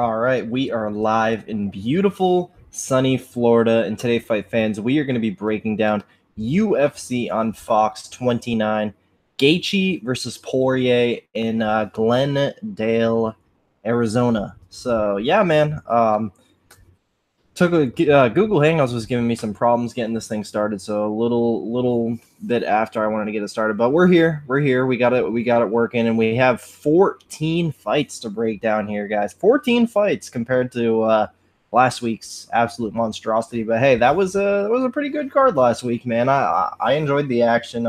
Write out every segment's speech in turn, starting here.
All right, we are live in beautiful, sunny Florida. And today, fight fans, we are going to be breaking down UFC on Fox 29, Gaethje versus Poirier in Glendale, Arizona. So, yeah, man. Took a Google Hangouts was giving me some problems getting this thing started, so a little bit after I wanted to get it started. But we're here. We got it working, and we have 14 fights to break down here, guys. 14 fights compared to last week's absolute monstrosity. But hey, that was a pretty good card last week, man. I enjoyed the action.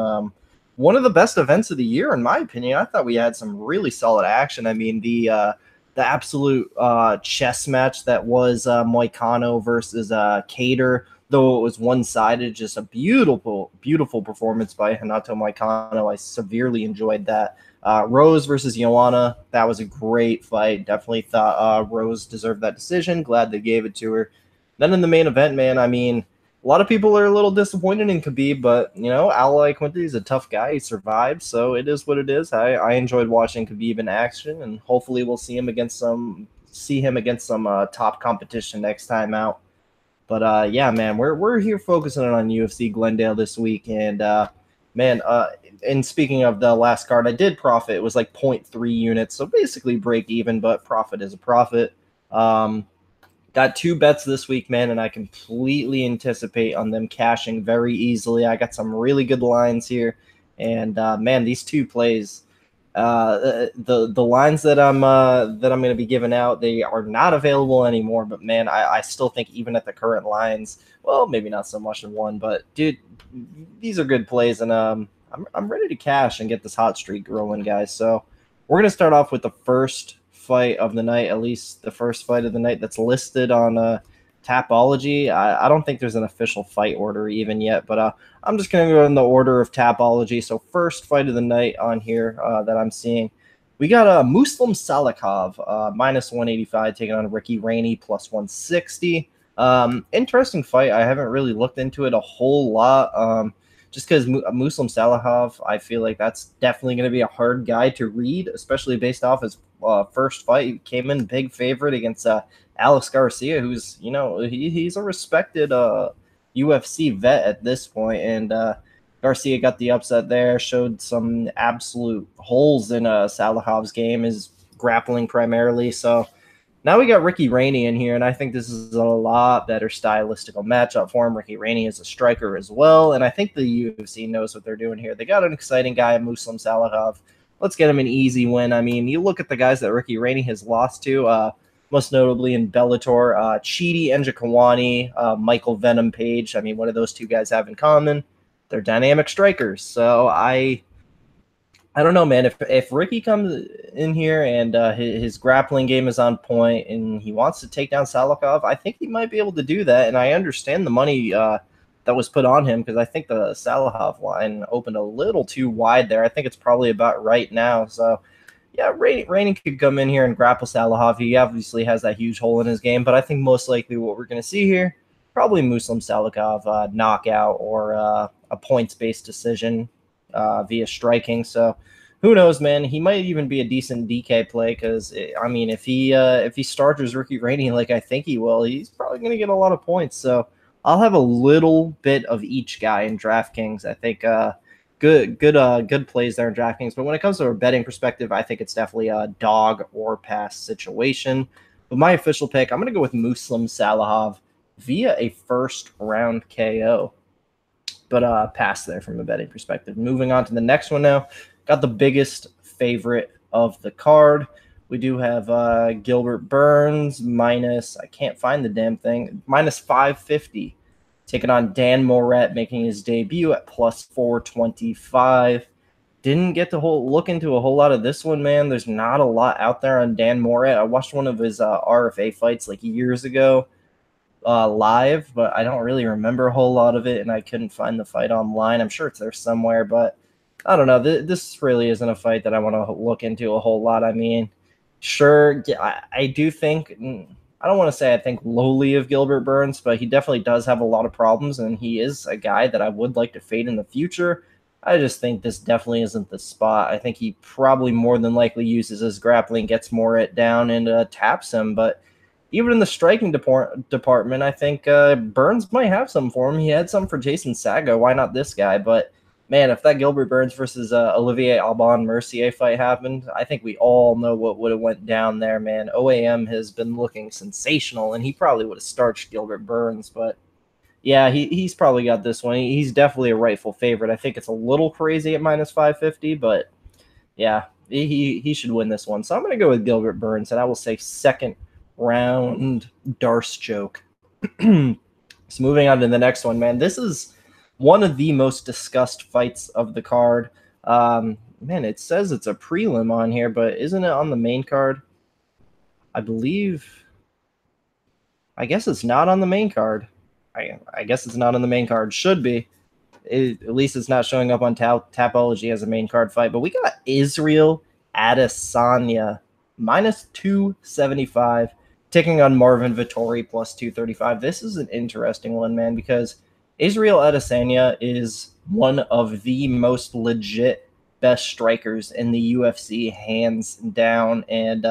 One of the best events of the year, in my opinion. I thought we had some really solid action. I mean, the absolute chess match that was Moicano versus Cater, though it was one-sided, just a beautiful performance by Renato Moicano. I severely enjoyed that. Rose versus Joanna, that was a great fight. Definitely thought Rose deserved that decision. Glad they gave it to her. Then in the main event, man, I mean, a lot of people are a little disappointed in Khabib, but Ally Quinte is a tough guy. He survived, so it is what it is. I enjoyed watching Khabib in action, and hopefully we'll see him against some top competition next time out. But yeah, man, we're here focusing on UFC Glendale this week, and man, and speaking of the last card, I did profit. It was like 0.3 units, so basically break even, but profit is a profit. Got two bets this week, man, and I completely anticipate on them cashing very easily. I got some really good lines here, and man, these two plays, the lines that I'm going to be giving out, they are not available anymore. But man, I still think even at the current lines, well, maybe not so much in one, but dude, these are good plays, and I'm ready to cash and get this hot streak rolling, guys. So we're gonna start off with the first fight of the night, at least the first fight of the night that's listed on Tapology. I don't think there's an official fight order even yet, but I'm just going to go in the order of Tapology. So first fight of the night on here that I'm seeing, we got a Muslim Salikov minus 185 taking on Ricky Rainey plus 160. Interesting fight. I haven't really looked into it a whole lot. Just because Muslim Salahov, I feel like that's definitely going to be a hard guy to read, especially based off his first fight. He came in big favorite against Alex Garcia, who's, he's a respected UFC vet at this point, and Garcia got the upset there, showed some absolute holes in Salahov's game, his grappling primarily, so now we got Ricky Rainey in here, and I think this is a lot better stylistical matchup for him. Ricky Rainey is a striker as well, and I think the UFC knows what they're doing here. They got an exciting guy, Muslim Salahov. Let's get him an easy win. I mean, you look at the guys that Ricky Rainey has lost to, most notably in Bellator, Chidi Njokuani, Michael Venom Page. I mean, what do those two guys have in common? They're dynamic strikers. So I don't know, man. If Ricky comes in here and his grappling game is on point and he wants to take down Salikov, I think he might be able to do that. And I understand the money that was put on him, because I think the Salikov line opened a little too wide there. I think it's probably about right now. So, yeah, Rainey could come in here and grapple Salikov. He obviously has that huge hole in his game, but I think most likely what we're going to see here, probably Muslim Salikov knockout or a points-based decision via striking. So who knows, man? He might even be a decent DK play, because I mean, if he starters Ricky Rainey like I think he will, he's probably going to get a lot of points. So I'll have a little bit of each guy in DraftKings. I think good plays there in DraftKings. But when it comes to a betting perspective, I think it's definitely a dog or pass situation. But my official pick, I'm going to go with Muslim Salahov via a first round KO. But pass there from a betting perspective. Moving on to the next one now. Got the biggest favorite of the card. We do have Gilbert Burns minus, I can't find the damn thing, minus 550. Taking on Dan Moret, making his debut at plus 425. Didn't get to look into a whole lot of this one, man. There's not a lot out there on Dan Moret. I watched one of his RFA fights like years ago. Live, but I don't really remember a whole lot of it, and I couldn't find the fight online. I'm sure it's there somewhere, but I don't know. This really isn't a fight that I want to look into a whole lot. I mean, sure, I do think, I don't want to say I think lowly of Gilbert Burns, but he definitely does have a lot of problems, and he is a guy that I would like to fade in the future. I just think this definitely isn't the spot. I think he probably more than likely uses his grappling, gets more it down, and taps him. But even in the striking department, I think Burns might have some for him. He had some for Jason Sago. Why not this guy? But man, if that Gilbert Burns versus Olivier Alban Mercier fight happened, I think we all know what would have went down there, man. OAM has been looking sensational, and he probably would have starched Gilbert Burns. But yeah, he's probably got this one. He's definitely a rightful favorite. I think it's a little crazy at minus 550, but yeah, he should win this one. So I'm going to go with Gilbert Burns, and I will say second round Darce choke. So moving on to the next one, man. This is one of the most discussed fights of the card. Man, it says it's a prelim on here, but isn't it on the main card? I believe. I guess it's not on the main card. I guess it's not on the main card. Should be. At least it's not showing up on Tapology as a main card fight. But we got Israel Adesanya minus 275, taking on Marvin Vettori plus 235. This is an interesting one, man, because Israel Adesanya is one of the most legit best strikers in the UFC, hands down. And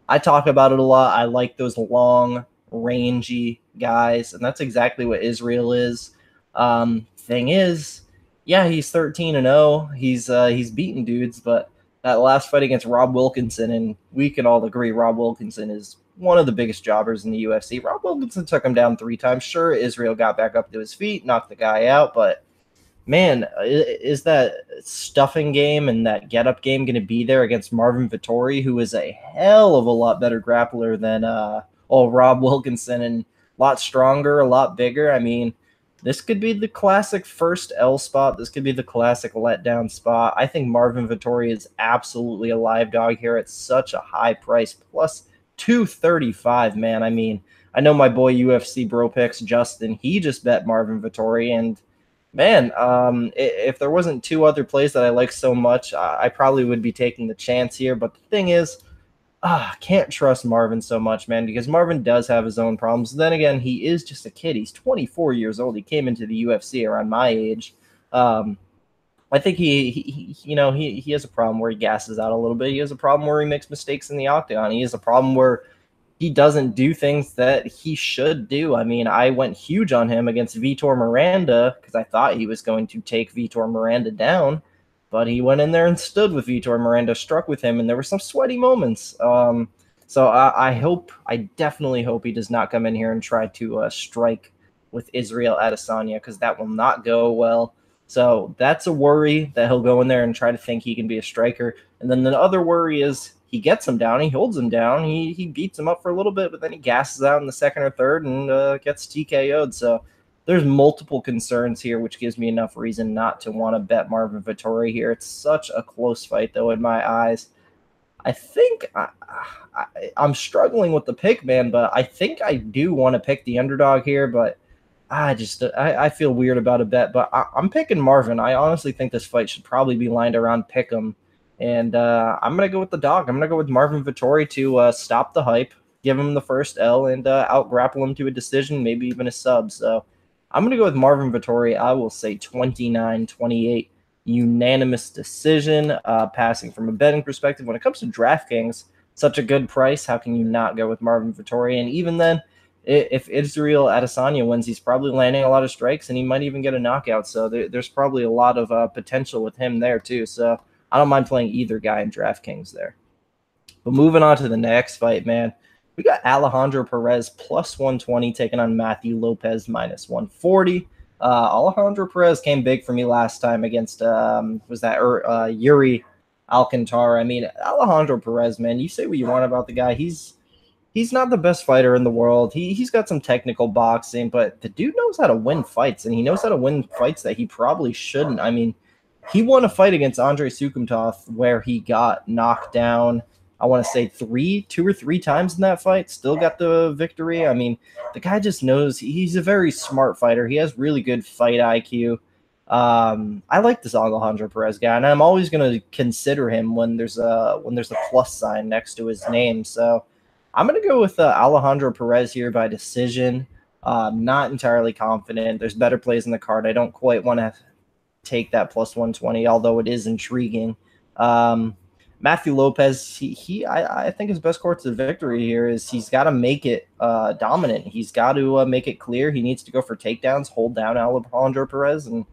I talk about it a lot. I like those long, rangy guys, and that's exactly what Israel is. Thing is, yeah, he's 13-0. He's beaten dudes, but that last fight against Rob Wilkinson, and we can all agree Rob Wilkinson is one of the biggest jobbers in the UFC. Rob Wilkinson took him down 3 times. Sure, Israel got back up to his feet, knocked the guy out, but man, is that stuffing game and that get-up game going to be there against Marvin Vettori, who is a hell of a lot better grappler than Rob Wilkinson, and a lot stronger, a lot bigger? I mean, this could be the classic first L spot. This could be the classic letdown spot. I think Marvin Vettori is absolutely a live dog here at such a high price, plus 235, man. I mean, I know my boy UFC Bro Picks, Justin, he just bet Marvin Vettori, and man, if there wasn't 2 other plays that I like so much, I probably would be taking the chance here. But the thing is, can't trust Marvin so much, man, because Marvin does have his own problems. Then again, he is just a kid. He's 24 years old. He came into the UFC around my age. I think he has a problem where he gasses out a little bit. He has a problem where he makes mistakes in the octagon. He has a problem where he doesn't do things that he should do. I mean, I went huge on him against Vitor Miranda because I thought he was going to take Vitor Miranda down, but he went in there and stood with Vitor Miranda, struck with him, and there were some sweaty moments. So I definitely hope he does not come in here and try to strike with Israel Adesanya, because that will not go well. So that's a worry, that he'll go in there and try to think he can be a striker. And then the other worry is he gets him down, he holds him down, he beats him up for a little bit, but then he gasses out in the second or third and gets TKO'd. So there's multiple concerns here, which gives me enough reason not to want to bet Marvin Vettori here. It's such a close fight, though, in my eyes. I think I'm struggling with the pick, man, but I think I do want to pick the underdog here, but I feel weird about a bet. But I'm picking Marvin. I honestly think this fight should probably be lined around pick'em, and I'm going to go with the dog. I'm going to go with Marvin Vettori to stop the hype, give him the first L, and out-grapple him to a decision, maybe even a sub. So I'm going to go with Marvin Vettori. I will say 29-28. Unanimous decision, passing from a betting perspective. When it comes to DraftKings, such a good price. How can you not go with Marvin Vettori? And even then, if Israel Adesanya wins, he's probably landing a lot of strikes, and he might even get a knockout. So there's probably a lot of potential with him there too. So I don't mind playing either guy in DraftKings there. But moving on to the next fight, man. We got Alejandro Perez plus 120 taking on Matthew Lopez minus 140. Alejandro Perez came big for me last time against Yuri Alcantara. I mean, Alejandro Perez, man, you say what you want about the guy. He's not the best fighter in the world. He's got some technical boxing, but the dude knows how to win fights, and he knows how to win fights that he probably shouldn't. I mean, he won a fight against Andrei Sukumtov where he got knocked down, I want to say 2 or 3 times in that fight, still got the victory. I mean, the guy just knows. He's a very smart fighter. He has really good fight IQ. I like this Alejandro Perez guy, and I'm always going to consider him when there's a plus sign next to his name. So I'm going to go with Alejandro Perez here by decision. Not entirely confident. There's better plays in the card. I don't quite want to take that plus 120, although it is intriguing. Matthew Lopez, I think his best course to victory here is he's got to make it dominant. He's got to make it clear. He needs to go for takedowns, hold down Alejandro Perez, and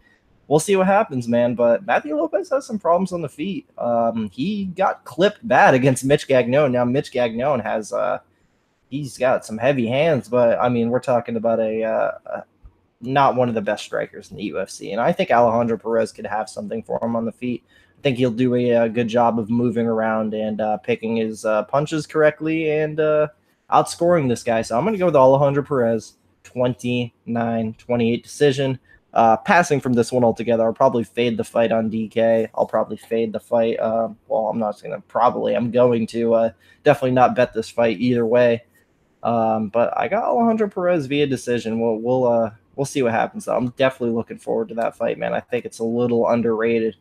we'll see what happens, man. But Matthew Lopez has some problems on the feet. He got clipped bad against Mitch Gagnon. Now Mitch Gagnon has he's got some heavy hands, but I mean we're talking about a not one of the best strikers in the UFC, and I think Alejandro Perez could have something for him on the feet. I think he'll do a good job of moving around and picking his punches correctly and outscoring this guy. So I'm going to go with Alejandro Perez, 29-28 decision. Passing from this one altogether, I'll probably fade the fight on DK. I'll probably fade the fight. Well, I'm not going to probably. I'm going to definitely not bet this fight either way. But I got Alejandro Perez via decision. We'll see what happens. I'm definitely looking forward to that fight, man. I think it's a little underrated.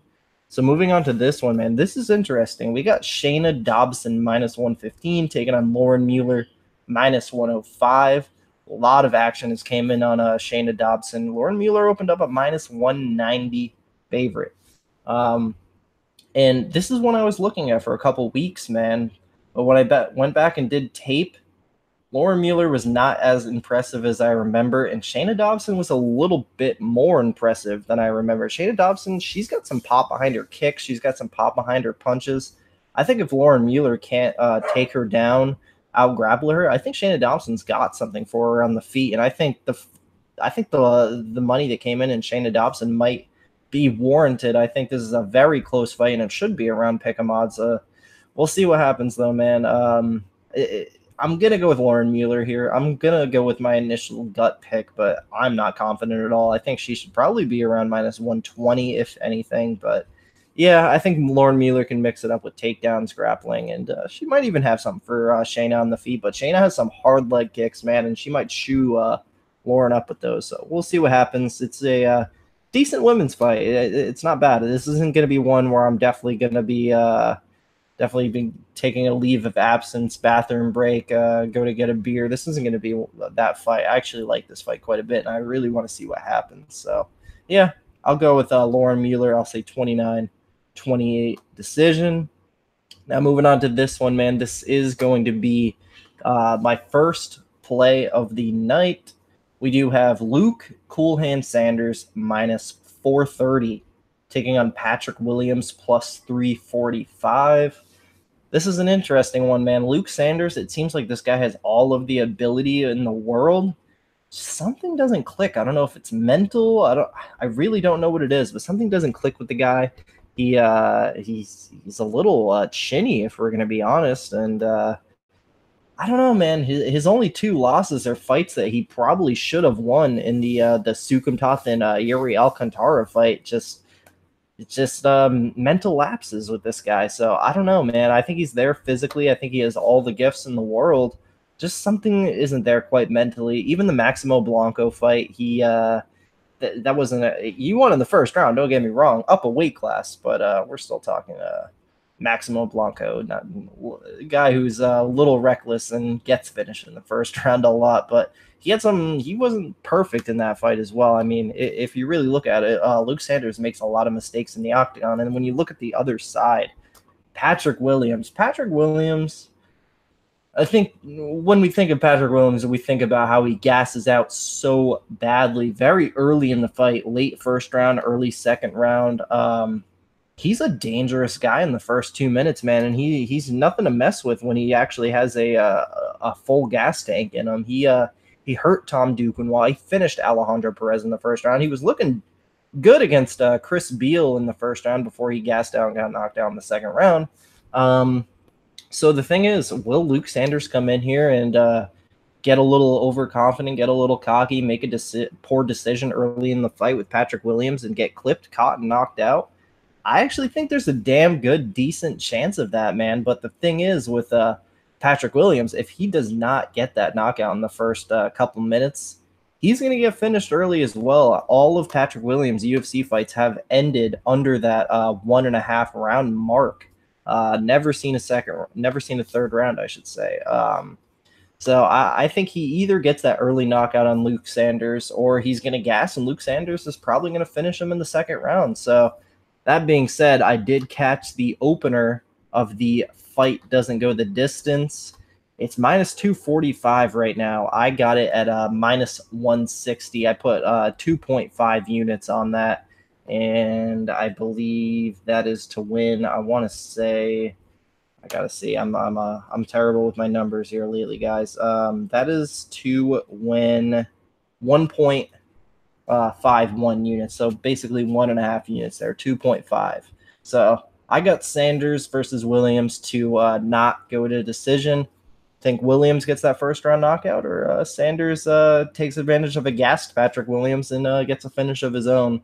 So moving on to this one, man, this is interesting. We got Shayna Dobson minus 115 taking on Lauren Mueller minus 105. A lot of action has came in on Shayna Dobson. Lauren Mueller opened up a minus 190 favorite. And this is one I was looking at for a couple weeks, man. But when I went back and did tape, Lauren Mueller was not as impressive as I remember, and Shayna Dobson was a little bit more impressive than I remember. Shayna Dobson, she's got some pop behind her kicks. She's got some pop behind her punches. I think if Lauren Mueller can't take her down, out-grapple her, I think Shayna Dobson's got something for her on the feet, and I think the money that came in Shayna Dobson might be warranted. I think this is a very close fight, and it should be around pick'em odds. We'll see what happens, though, man. I'm going to go with Lauren Mueller here. I'm going to go with my initial gut pick, but I'm not confident at all. I think she should probably be around minus 120, if anything. But, yeah, I think Lauren Mueller can mix it up with takedowns, grappling, and she might even have something for Shayna on the feet. But Shayna has some hard leg kicks, man, and she might chew Lauren up with those. So we'll see what happens. It's a decent women's fight. It's not bad. This isn't going to be one where I'm definitely going to be definitely been taking a leave of absence, bathroom break, go to get a beer. This isn't going to be that fight. I actually like this fight quite a bit, and I really want to see what happens. So, yeah, I'll go with Lauren Mueller. I'll say 29-28 decision. Now, moving on to this one, man. This is going to be my first play of the night. We do have Luke Cool Hand Sanders minus 430 taking on Patrick Williams plus 345. This is an interesting one, man. Luke Sanders, it seems like this guy has all of the ability in the world. Something doesn't click. I don't know if it's mental. I really don't know what it is, but something doesn't click with the guy. He's a little chinny, if we're going to be honest. And I don't know, man. His only two losses are fights that he probably should have won in the Sukumtoth and Yuri Alcantara fight. It's just mental lapses with this guy. So I don't know, man. I think he's there physically. I think he has all the gifts in the world. Just something isn't there quite mentally. Even the Maximo Blanco fight, that wasn't you won in the first round. Don't get me wrong, up a weight class, but we're still talking Maximo Blanco, not a guy who's a little reckless and gets finished in the first round a lot, but he wasn't perfect in that fight as well. I mean, if you really look at it, Luke Sanders makes a lot of mistakes in the octagon. And when you look at the other side, Patrick Williams, I think when we think of Patrick Williams, we think about how he gasses out so badly very early in the fight, late first round, early second round. He's a dangerous guy in the first 2 minutes, man, and he's nothing to mess with when he actually has a full gas tank in him. He hurt Tom Duquin while he finished Alejandro Perez in the first round. He was looking good against Chris Beal in the first round before he gassed out and got knocked out in the second round. So the thing is, will Luke Sanders come in here and get a little overconfident, get a little cocky, make a poor decision early in the fight with Patrick Williams and get clipped, caught, and knocked out? I actually think there's a damn good, decent chance of that, man. But the thing is with Patrick Williams, if he does not get that knockout in the first couple minutes, he's going to get finished early as well. All of Patrick Williams' UFC fights have ended under that 1.5 round mark. Never seen a third round, I should say. So I think he either gets that early knockout on Luke Sanders or he's going to gas, and Luke Sanders is probably going to finish him in the second round. So that being said, I did catch the opener of the fight doesn't go the distance. It's minus 245 right now. I got it at minus 160. I put 2.5 units on that, and I believe that is to win. I want to say I gotta see. I'm terrible with my numbers here lately, guys. That is to win 1.51 units. So basically 1.5 units there, 2.5. So I got Sanders versus Williams to not go to decision. Think Williams gets that first round knockout, or Sanders takes advantage of a gassed Patrick Williams and gets a finish of his own.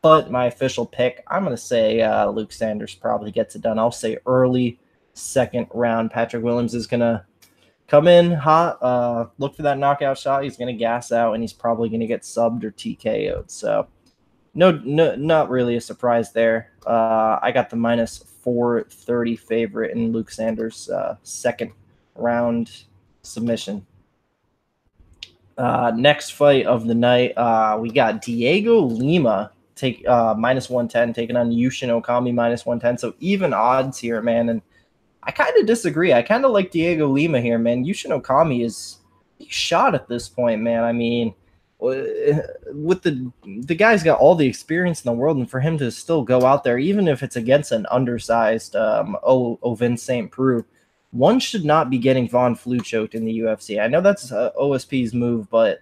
But my official pick, I'm going to say Luke Sanders probably gets it done. I'll say early second round. Patrick Williams is going to come in hot, look for that knockout shot. He's going to gas out, and he's probably going to get subbed or TKO'd. So no, not really a surprise there. I got the minus 430 favorite in Luke Sanders' second round submission. Next fight of the night, we got Diego Lima minus 110 taking on Yushin Okami minus 110. So even odds here, man. And I kind of disagree. I kind of like Diego Lima here, man. Yushin Okami is shot at this point, man. I mean, with the guy's got all the experience in the world, and for him to still go out there, even if it's against an undersized Ovin St. Preux, one should not be getting Von Flue choked in the UFC. I know that's OSP's move, but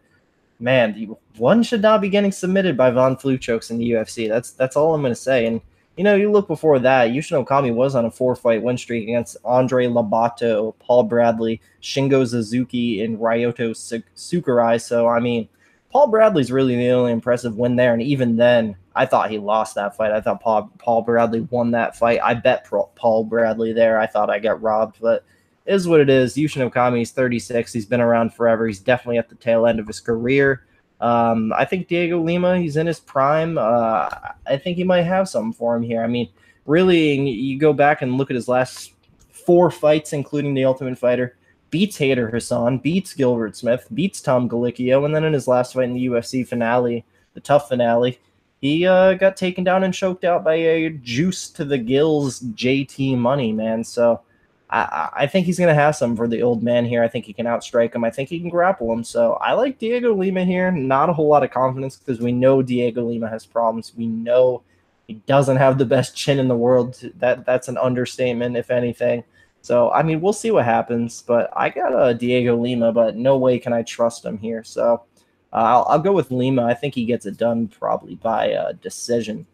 man, one should not be getting submitted by Von Flue chokes in the UFC. That's all I'm going to say. And you look before that, Yushin Okami was on a 4-fight win streak against Andre Labato, Paul Bradley, Shingo Suzuki, and Ryoto Sakurai. So, I mean, Paul Bradley's really the only impressive win there. And even then, I thought he lost that fight. I thought Paul Bradley won that fight. I bet Paul Bradley there. I thought I got robbed, but it is what it is. Yushin Okami, he's 36. He's been around forever. He's definitely at the tail end of his career. I think Diego Lima, he's in his prime. I think he might have something for him here. I mean, really, you go back and look at his last 4 fights, including the Ultimate Fighter, beats Hader Hassan, beats Gilbert Smith, beats Tom Galicchio, and then in his last fight in the UFC finale, the tough finale, he got taken down and choked out by a juice to the gills JT Money, man. So I think he's going to have some for the old man here. I think he can outstrike him. I think he can grapple him. So I like Diego Lima here. Not a whole lot of confidence because we know Diego Lima has problems. We know he doesn't have the best chin in the world. That's an understatement, if anything. So, I mean, we'll see what happens. But I got Diego Lima, but no way can I trust him here. So I'll go with Lima. I think he gets it done probably by decision.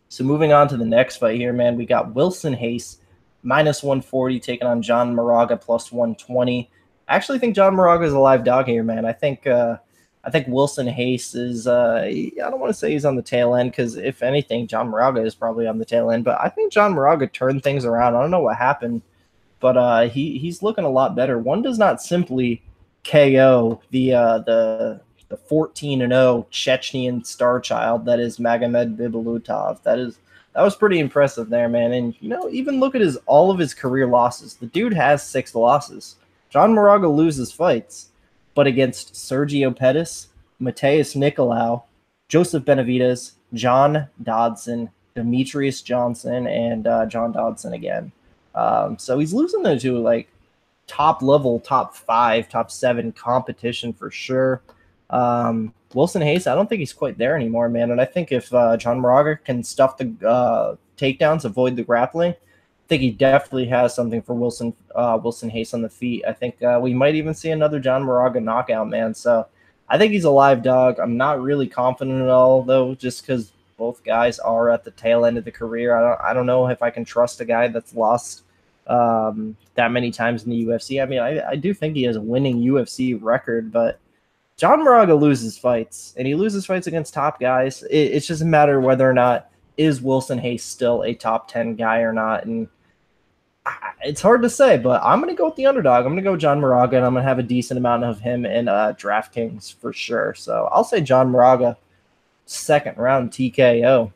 So moving on to the next fight here, man, we got Wilson Hayes minus 140 taking on John Moraga plus 120. I actually think John Moraga is a live dog here, man. I think Wilson Hayes is I don't want to say he's on the tail end because if anything, John Moraga is probably on the tail end. But I think John Moraga turned things around. I don't know what happened, but he's looking a lot better. One does not simply KO the 14-0 Chechnyan star child that is Magomed Bibalutov. That was pretty impressive there, man. And, even look at all of his career losses. The dude has 6 losses. John Moraga loses fights, but against Sergio Pettis, Mateus Nicolau, Joseph Benavidez, John Dodson, Demetrius Johnson, and John Dodson again. So he's losing to top level, top 5, top 7 competition for sure. Wilson Hayes, I don't think he's quite there anymore, man. And I think if John Moraga can stuff the takedowns, avoid the grappling, I think he definitely has something for Wilson Hayes on the feet. I think we might even see another John Moraga knockout, man. So I think he's a live dog. I'm not really confident at all, though, just because both guys are at the tail end of the career. I don't know if I can trust a guy that's lost that many times in the UFC. I mean, I do think he has a winning UFC record, but John Moraga loses fights, and he loses fights against top guys. It's just a matter of whether or not is Wilson Hayes still a top 10 guy or not. And it's hard to say, but I'm going to go with the underdog. I'm going to go John Moraga, and I'm going to have a decent amount of him in DraftKings for sure. So I'll say John Moraga, second round TKO.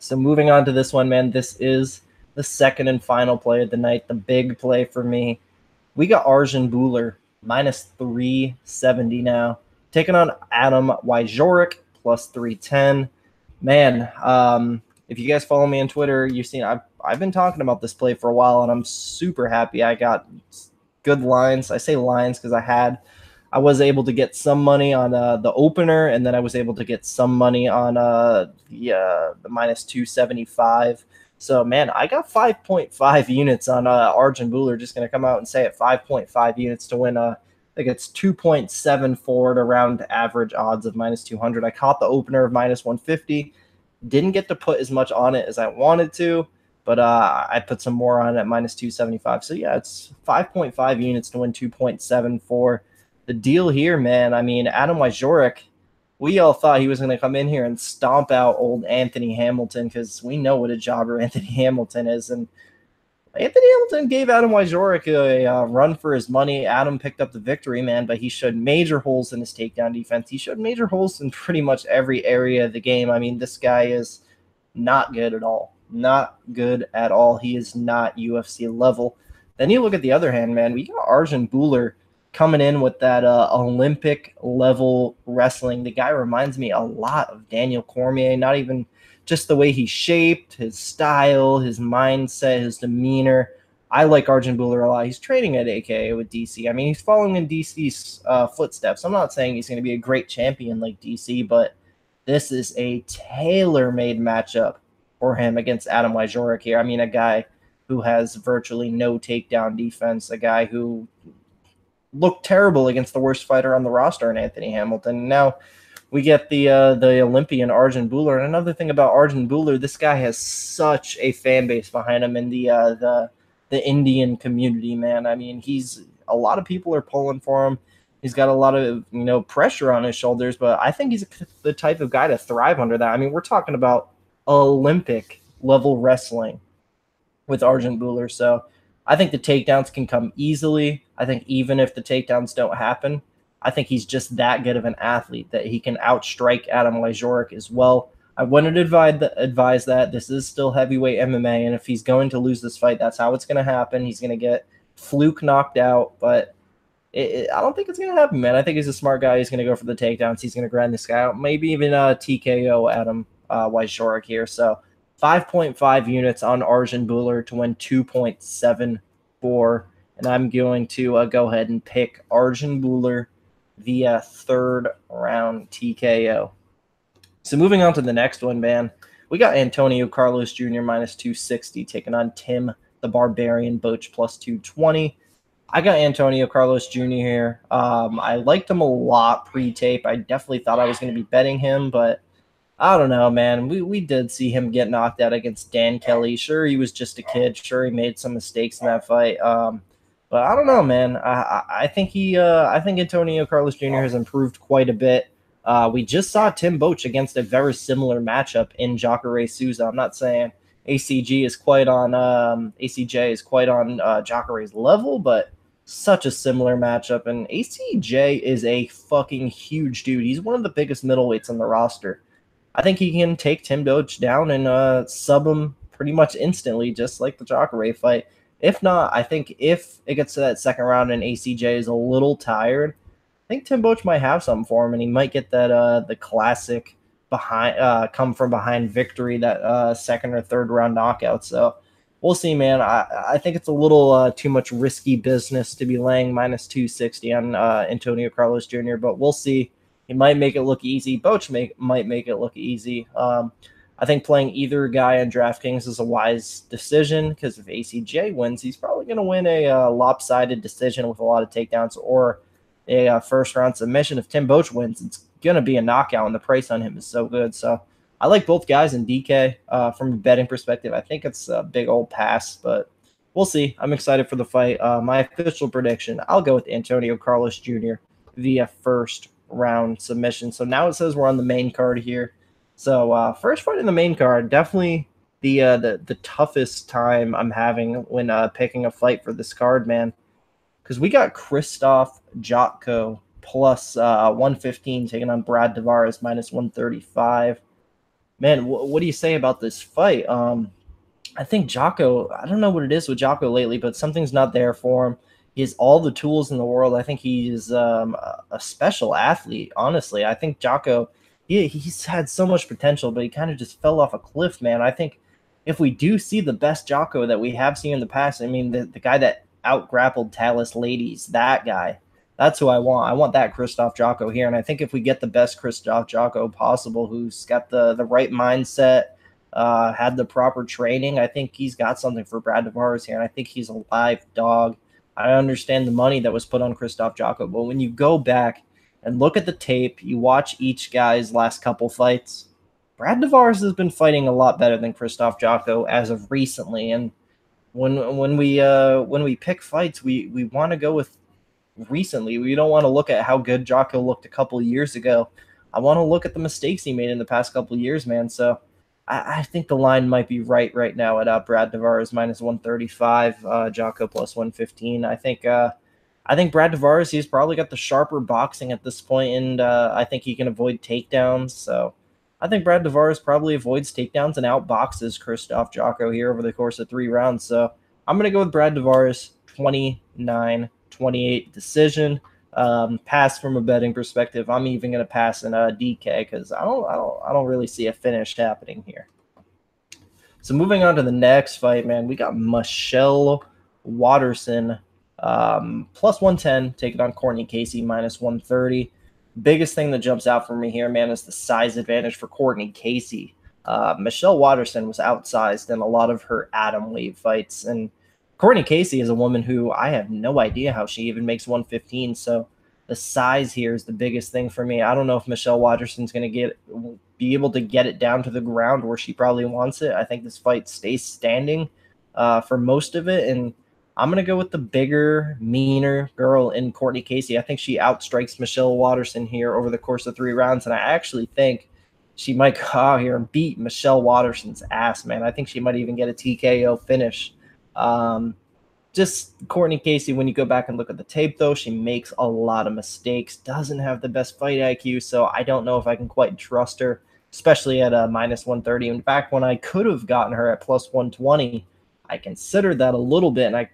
So moving on to this one, man, this is the second and final play of the night, the big play for me. We got Arjan Bhullar minus 370 now. Taking on Adam Wyjorek, plus 310. Man, if you guys follow me on Twitter, you've seen I've been talking about this play for a while, and I'm super happy. I got good lines. I say lines because I was able to get some money on the opener, and then I was able to get some money on the minus 275. So, man, I got 5.5 units on Arjun Buller. Just going to come out and say it, 5.5 units to win. I think it's 2.74 to round average odds of minus 200. I caught the opener of minus 150. Didn't get to put as much on it as I wanted to, but I put some more on it at minus 275. So, yeah, it's 5.5 units to win 2.74. The deal here, man, I mean, Adam Wyjorek, we all thought he was going to come in here and stomp out old Anthony Hamilton because we know what a jobber Anthony Hamilton is. And Anthony Hamilton gave Adam Wyjorek a run for his money. Adam picked up the victory, man, but he showed major holes in his takedown defense. He showed major holes in pretty much every area of the game. I mean, this guy is not good at all. Not good at all. He is not UFC level. Then you look at the other hand, man, we got Arjun Buller coming in with that Olympic level wrestling. The guy reminds me a lot of Daniel Cormier, not even just the way he's shaped, his style, his mindset, his demeanor. I like Arjun Buller a lot. He's training at AKA with DC. I mean, he's following in DC's footsteps. I'm not saying he's going to be a great champion like DC, but this is a tailor-made matchup for him against Adam Wyjorek here. I mean, a guy who has virtually no takedown defense, a guy who looked terrible against the worst fighter on the roster in Anthony Hamilton. Now we get the Olympian Arjun Buller. And another thing about Arjun Buller, this guy has such a fan base behind him in the Indian community, man. I mean, a lot of people are pulling for him. He's got a lot of pressure on his shoulders, but I think he's the type of guy to thrive under that. I mean, we're talking about Olympic level wrestling with Arjun Buller, so I think the takedowns can come easily. I think even if the takedowns don't happen, I think he's just that good of an athlete that he can outstrike Adam Wyjorek as well. I wouldn't advise that. This is still heavyweight MMA, and if he's going to lose this fight, that's how it's going to happen. He's going to get fluke knocked out, but I don't think it's going to happen, man. I think he's a smart guy. He's going to go for the takedowns. He's going to grind this guy out, maybe even TKO Adam Wyjorek here. So 5.5 units on Arjun Buller to win 2.74. And I'm going to go ahead and pick Arjun Buller via third round TKO. So moving on to the next one, man. We got Antonio Carlos Jr. minus 260 taking on Tim the Barbarian Boach plus 220. I got Antonio Carlos Jr. here. I liked him a lot pre-tape. I definitely thought I was going to be betting him, but I don't know, man. We did see him get knocked out against Dan Kelly. Sure, he was just a kid. Sure, he made some mistakes in that fight. But I don't know, man. I think I think Antonio Carlos Jr. has improved quite a bit. We just saw Tim Boach against a very similar matchup in Jacare Souza. I'm not saying ACJ is quite on Jacare's level, but such a similar matchup. And ACJ is a fucking huge dude. He's one of the biggest middleweights on the roster. I think he can take Tim Boach down and sub him pretty much instantly, just like the Jacare fight. If not, I think if it gets to that second round and ACJ is a little tired, I think Tim Boach might have something for him, and he might get that the classic come from behind victory, that second or third round knockout. So we'll see, man. I think it's a little too much risky business to be laying minus 260 on Antonio Carlos Jr., but we'll see. He might make it look easy. Boach might make it look easy. I think playing either guy on DraftKings is a wise decision because if ACJ wins, he's probably going to win a lopsided decision with a lot of takedowns or a first-round submission. If Tim Boach wins, it's going to be a knockout, and the price on him is so good. So I like both guys in DK from a betting perspective. I think it's a big old pass, but we'll see. I'm excited for the fight. My official prediction, I'll go with Antonio Carlos Jr. via first round submission. So now it says we're on the main card here. So first fight in the main card, definitely the toughest time I'm having when picking a fight for this card, man. Because we got Krzysztof Jotko plus 115 taking on Brad Tavares minus 135. Man, what do you say about this fight? I think Jotko, I don't know what it is with Jotko lately, but something's not there for him. He has all the tools in the world. I think he's a special athlete, honestly. I think Jocko, he's had so much potential, but he kind of just fell off a cliff, man. I think if we do see the best Jocko that we have seen in the past, I mean, the guy that out grappled Talus Ladies, that guy, that's who I want. I want that Christoph Jocko here. And I think if we get the best Christoph Jocko possible, who's got the right mindset, had the proper training, I think he's got something for Brad Tavares here. And I think he's a live dog. I understand the money that was put on Christoph Jocko, but when you go back and look at the tape, you watch each guy's last couple fights, Brad Tavares has been fighting a lot better than Christoph Jocko as of recently. And when we pick fights, we want to go with recently. We don't want to look at how good Jocko looked a couple of years ago. I want to look at the mistakes he made in the past couple of years, man. So I think the line might be right now at Brad Tavares minus 135, Jocko plus 115. I think Brad Tavares, he's probably got the sharper boxing at this point, and I think he can avoid takedowns. So I think Brad Tavares probably avoids takedowns and outboxes Christoph Jocko here over the course of 3 rounds. So I'm going to go with Brad Tavares, 29-28 decision. Pass from a betting perspective. I'm even going to pass in a DK because I don't really see a finish happening here. So moving on to the next fight, man, we got Michelle Waterson plus 110 taking on Courtney Casey minus 130. Biggest thing that jumps out for me here, man, is the size advantage for Courtney Casey. Michelle Waterson was outsized in a lot of her atom weight fights, and Courtney Casey is a woman who I have no idea how she even makes 115. So the size here is the biggest thing for me. I don't know if Michelle Waterson's going to be able to get it down to the ground where she probably wants it. I think this fight stays standing for most of it, and I'm going to go with the bigger, meaner girl in Courtney Casey. I think she outstrikes Michelle Waterson here over the course of 3 rounds, and I actually think she might go out here and beat Michelle Waterson's ass, man. I think she might even get a TKO finish. Just Courtney Casey, when you go back and look at the tape, though, she makes a lot of mistakes, doesn't have the best fight IQ, so I don't know if I can quite trust her, especially at a minus 130. In fact, when I could have gotten her at plus 120, I considered that a little bit, and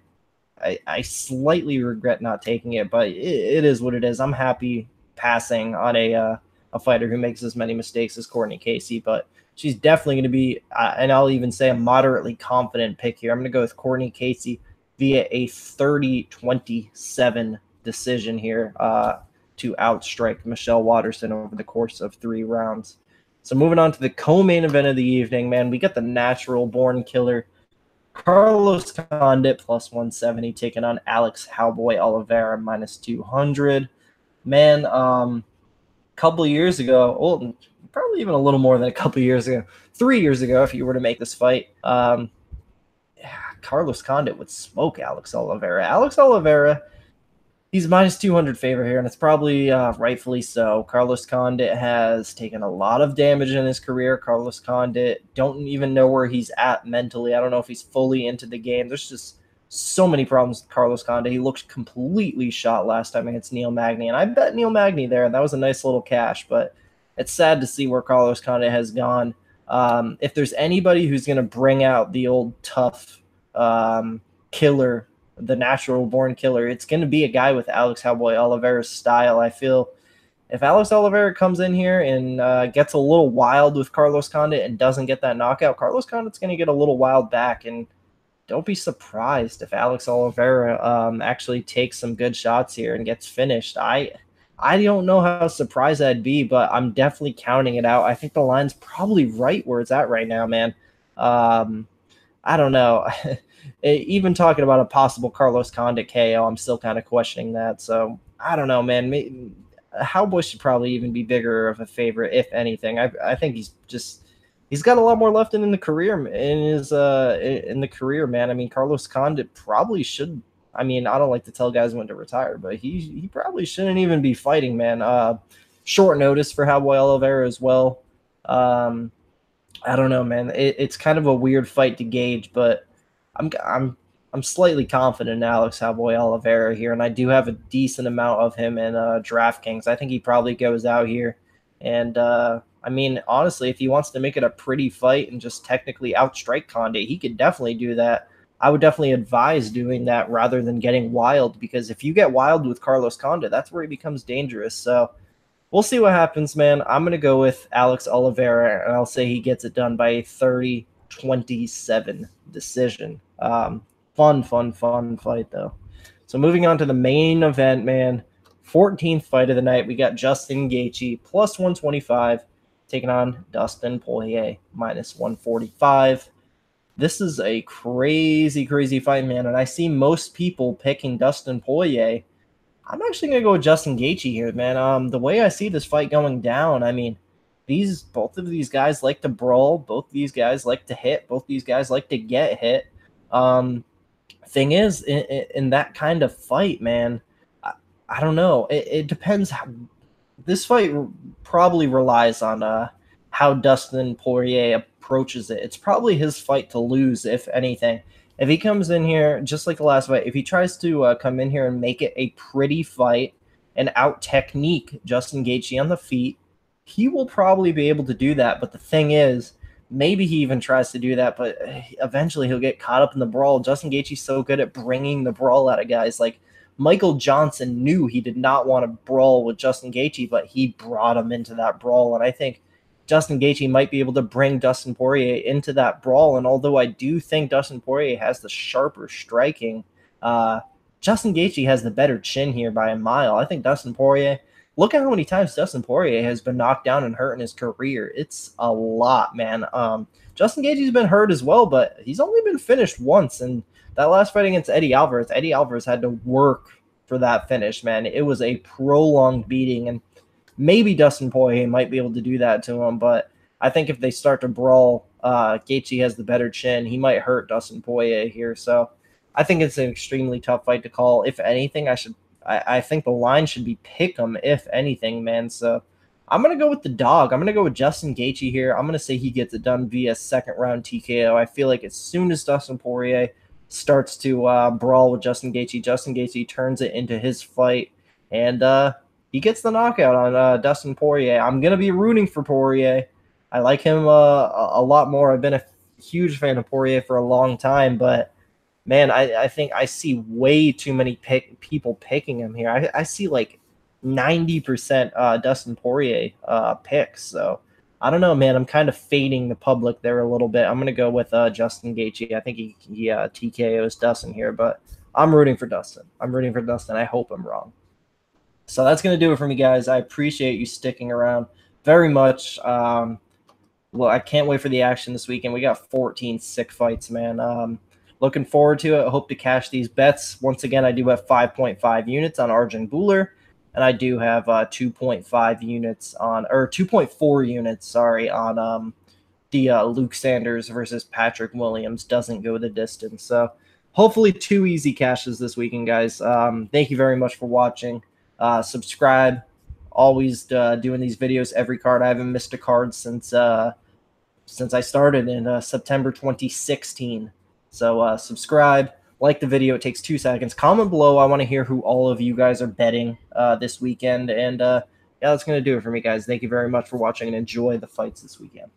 I slightly regret not taking it, but it is what it is. I'm happy passing on a fighter who makes as many mistakes as Courtney Casey, but she's definitely going to be, and I'll even say a moderately confident pick here. I'm going to go with Courtney Casey via a 30-27 decision here to outstrike Michelle Waterson over the course of 3 rounds. So moving on to the co-main event of the evening, man, we got the natural-born killer Carlos Condit plus 170 taking on Alex Cowboy Oliveira minus 200. Man, couple of years ago, well, probably even a little more than a couple of years ago, 3 years ago, if you were to make this fight, Carlos Condit would smoke Alex Oliveira. Alex Oliveira, he's minus 200 favor here, and it's probably rightfully so. Carlos Condit has taken a lot of damage in his career. Carlos Condit, don't even know where he's at mentally. I don't know if he's fully into the game. There's just so many problems with Carlos Condit. He looked completely shot last time against Neil Magny, and I bet Neil Magny there, and that was a nice little cash, but it's sad to see where Carlos Condit has gone. If there's anybody who's going to bring out the old tough killer, the natural-born killer, it's going to be a guy with Alex Cowboy Oliveira's style. I feel if Alex Oliveira comes in here and gets a little wild with Carlos Condit and doesn't get that knockout, Carlos Condit's going to get a little wild back, and don't be surprised if Alex Oliveira actually takes some good shots here and gets finished. I don't know how surprised I'd be, but I'm definitely counting it out. I think the line's probably right where it's at right now, man. I don't know. Even talking about a possible Carlos Condit KO, I'm still kind of questioning that. So I don't know, man. Cowboy should probably even be bigger of a favorite, if anything. I think he's got a lot more left in the career, man. I mean, Carlos Condit probably should. I mean, I don't like to tell guys when to retire, but he probably shouldn't even be fighting, man. Short notice for Cowboy Oliveira as well. I don't know, man. It's kind of a weird fight to gauge, but I'm slightly confident in Alex Cowboy Oliveira here, and I do have a decent amount of him in DraftKings. I think he probably goes out here, and I mean, honestly, if he wants to make it a pretty fight and just technically outstrike Condit, he could definitely do that. I would definitely advise doing that rather than getting wild, because if you get wild with Carlos Condit, that's where he becomes dangerous. So we'll see what happens, man. I'm going to go with Alex Oliveira, and I'll say he gets it done by a 30-27 decision. Fun fight, though. So moving on to the main event, man. 14th fight of the night, we got Justin Gaethje, plus 125, taking on Dustin Poirier, minus 145. This is a crazy fight, man, and I see most people picking Dustin Poirier. I'm actually gonna go with Justin Gaethje here, man. The way I see this fight going down, I mean, both of these guys like to brawl. Both of these guys like to hit. Both these guys like to get hit. Thing is, in that kind of fight, man, I don't know. It depends. This fight probably relies on how Dustin Poirier approaches it. It's probably his fight to lose, if anything. If he comes in here, just like the last fight, if he tries to come in here and make it a pretty fight and out-technique Justin Gaethje on the feet, he will probably be able to do that. But the thing is, maybe he even tries to do that, but eventually he'll get caught up in the brawl. Justin Gaethje's so good at bringing the brawl out of guys. Like, Michael Johnson knew he did not want to brawl with Justin Gaethje, but he brought him into that brawl. And I think Justin Gaethje might be able to bring Dustin Poirier into that brawl. And although I do think Dustin Poirier has the sharper striking, Justin Gaethje has the better chin here by a mile. I think Dustin Poirier, look at how many times Dustin Poirier has been knocked down and hurt in his career. It's a lot, man. Justin Gaethje's been hurt as well, but he's only been finished once. And that last fight against Eddie Alvarez had to work for that finish, man. It was a prolonged beating, and maybe Dustin Poirier might be able to do that to him, but I think if they start to brawl, Gaethje has the better chin. He might hurt Dustin Poirier here, so I think it's an extremely tough fight to call. If anything, I think the line should be pick 'em, if anything, man. So I'm going to go with the dog. I'm going to go with Justin Gaethje here. I'm going to say he gets it done via second round TKO. I feel like as soon as Dustin Poirier starts to brawl with Justin Gaethje turns it into his fight, and he gets the knockout on Dustin Poirier. I'm going to be rooting for Poirier. I like him a lot more. I've been a huge fan of Poirier for a long time, but man, I think I see way too many people picking him here. I see like 90% Dustin Poirier picks. So I don't know, man. I'm kind of fading the public there a little bit. I'm going to go with Justin Gaethje. I think he TKOs Dustin here, but I'm rooting for Dustin. I hope I'm wrong. So that's going to do it for me, guys. I appreciate you sticking around very much. Well, I can't wait for the action this weekend. We got 14 sick fights, man. Looking forward to it. I hope to cash these bets. Once again, I do have 5.5 units on Arjun Buller, and I do have 2.5 units on, or 2.4 units, sorry, on the Luke Sanders versus Patrick Williams doesn't go the distance. So hopefully 2 easy cashes this weekend, guys. Thank you very much for watching. Subscribe. Always doing these videos every card. I haven't missed a card since I started in September 2016. So subscribe, like the video. It takes 2 seconds. Comment below. I want to hear who all of you guys are betting this weekend. And yeah, that's going to do it for me, guys. Thank you very much for watching, and enjoy the fights this weekend.